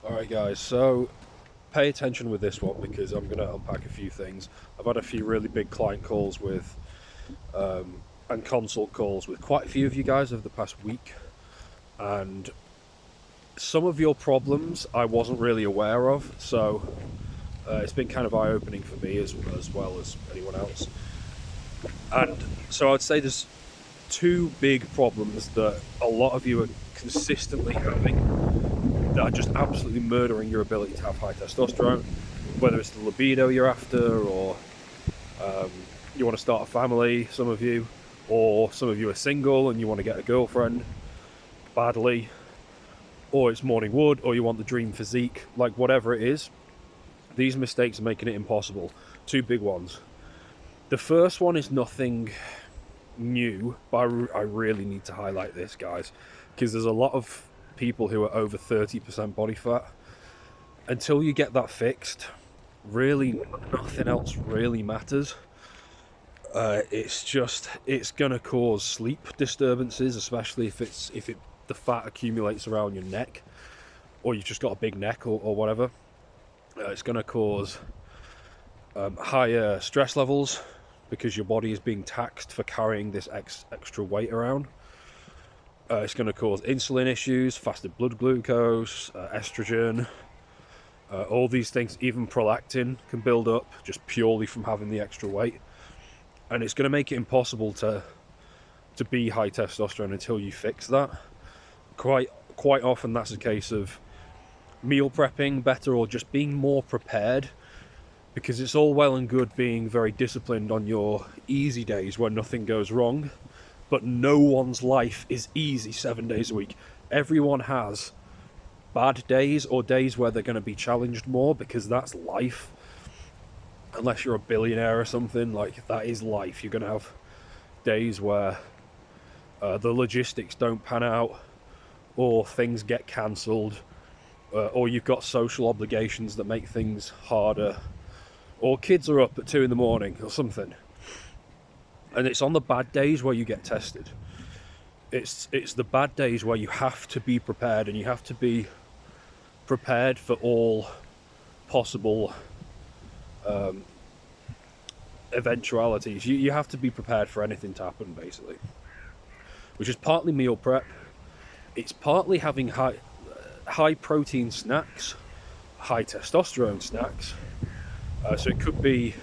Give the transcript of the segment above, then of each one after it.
Alright guys, so pay attention with this one because I'm going to unpack a few things. I've had a few really big client calls with and consult calls with quite a few of you guys over the past week, and some of your problems I wasn't really aware of, so it's been kind of eye-opening for me as well as anyone else. And so I'd say there's two big problems that a lot of you are consistently having that are just absolutely murdering your ability to have high testosterone, whether it's the libido you're after, or you want to start a family, some of you, or some of you are single and you want to get a girlfriend badly, or it's morning wood, or you want the dream physique, like whatever it is. These mistakes are making it impossible. Two big ones. The first one is nothing new, but I really need to highlight this, guys, because there's a lot of people who are over 30% body fat. Until you get that fixed, really nothing else really matters. It's gonna cause sleep disturbances, especially if the fat accumulates around your neck, or you've just got a big neck, or whatever. It's gonna cause higher stress levels because your body is being taxed for carrying this extra weight around. It's going to cause insulin issues, fasted blood glucose, estrogen, all these things. Even prolactin can build up just purely from having the extra weight, and it's going to make it impossible to be high testosterone until you fix that. Quite often that's a case of meal prepping better, or just being more prepared, because it's all well and good being very disciplined on your easy days where nothing goes wrong, but no one's life is easy 7 days a week. Everyone has bad days, or days where they're going to be challenged more, because that's life. Unless you're a billionaire or something, like, that is life. You're going to have days where the logistics don't pan out, or things get cancelled, or you've got social obligations that make things harder, or kids are up at 2 in the morning or something. And it's on the bad days where you get tested. It's the bad days where you have to be prepared, and you have to be prepared for all possible eventualities. You have to be prepared for anything to happen, basically. Which is partly meal prep. It's partly having high protein snacks, high testosterone snacks. So it could be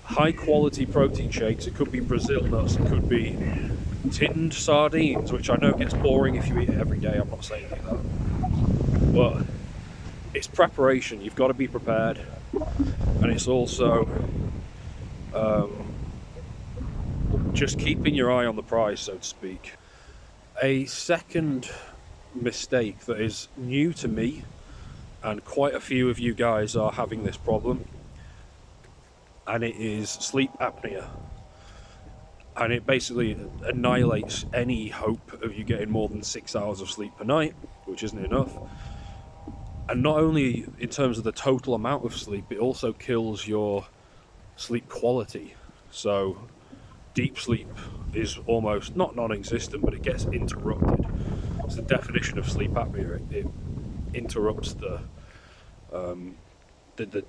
high quality protein shakes, it could be Brazil nuts, it could be tinned sardines, which I know gets boring if you eat it every day. I'm not saying that, but it's preparation. You've got to be prepared, and it's also just keeping your eye on the prize, so to speak. A second mistake that is new to me, and quite a few of you guys are having this problem, and it is sleep apnea. And it basically annihilates any hope of you getting more than 6 hours of sleep per night, which isn't enough. And not only in terms of the total amount of sleep, it also kills your sleep quality. So deep sleep is almost not non-existent, but it gets interrupted. It's the definition of sleep apnea. It interrupts the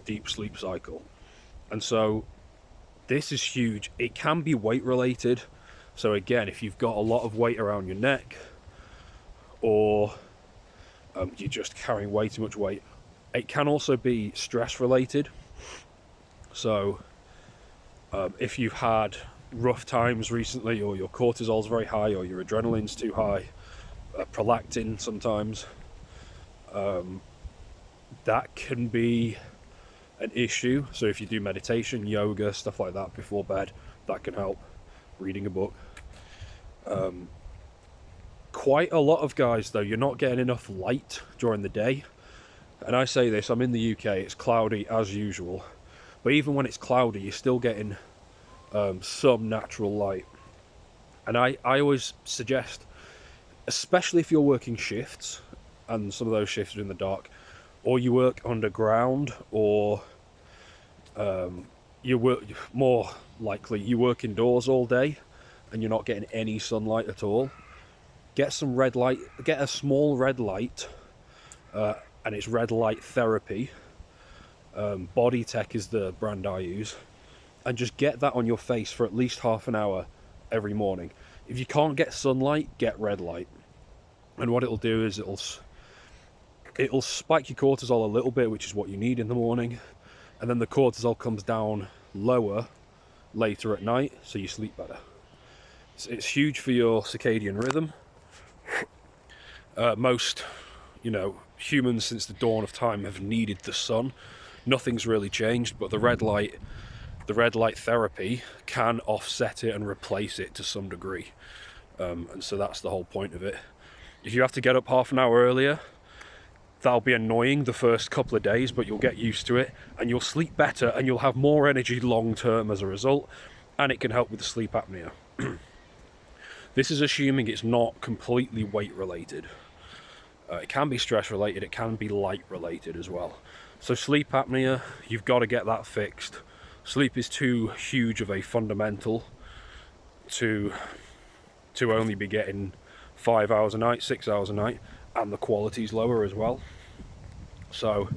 deep sleep cycle. And so this is huge. It can be weight related. So again, if you've got a lot of weight around your neck, or you're just carrying way too much weight, it can also be stress related. So if you've had rough times recently, or your cortisol's very high, or your adrenaline's too high, prolactin sometimes, that can be an issue. So if you do meditation, yoga, stuff like that before bed, that can help. Reading a book. Quite a lot of guys, though, you're not getting enough light during the day. And I say this, I'm in the UK, it's cloudy as usual, but even when it's cloudy, you're still getting some natural light. And I always suggest, especially if you're working shifts, and some of those shifts are in the dark, or you work underground, or you work, more likely you work indoors all day and you're not getting any sunlight at all, get some red light, get a small red light and it's Red Light Therapy. Body Tech is the brand I use, and just get that on your face for at least half an hour every morning. If you can't get sunlight, get red light, and what it'll do is it'll spike your cortisol a little bit, which is what you need in the morning, and then the cortisol comes down lower later at night, so you sleep better. It's huge for your circadian rhythm. Most, humans since the dawn of time have needed the sun. Nothing's really changed, but the red light therapy can offset it and replace it to some degree. And so that's the whole point of it. If you have to get up half an hour earlier, that'll be annoying the first couple of days, but you'll get used to it and you'll sleep better and you'll have more energy long term as a result, and it can help with the sleep apnea. This is assuming it's not completely weight related. It can be stress related, it can be light related as well. So sleep apnea, you've got to get that fixed. Sleep is too huge of a fundamental to only be getting 5 hours a night, 6 hours a night, and the quality's lower as well. So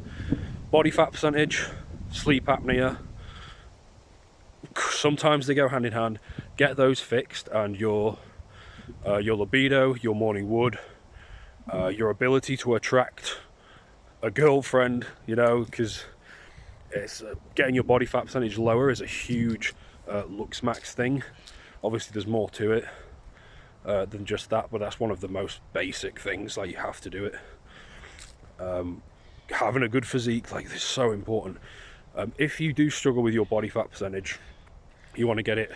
body fat percentage, sleep apnea, sometimes they go hand in hand. Get those fixed and your libido, your morning wood, your ability to attract a girlfriend, because it's getting your body fat percentage lower is a huge looks max thing. Obviously there's more to it than just that, but that's one of the most basic things. Like, you have to do it. Having a good physique, like, this is so important. If you do struggle with your body fat percentage, you want to get it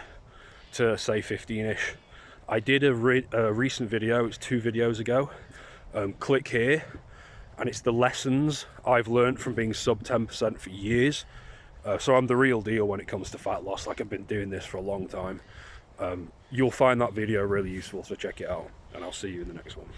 to say 15ish. I did a recent video, it's 2 videos ago. Click here, and it's the lessons I've learned from being sub 10% for years. So I'm the real deal when it comes to fat loss. Like, I've been doing this for a long time. You'll find that video really useful, so check it out, and I'll see you in the next one.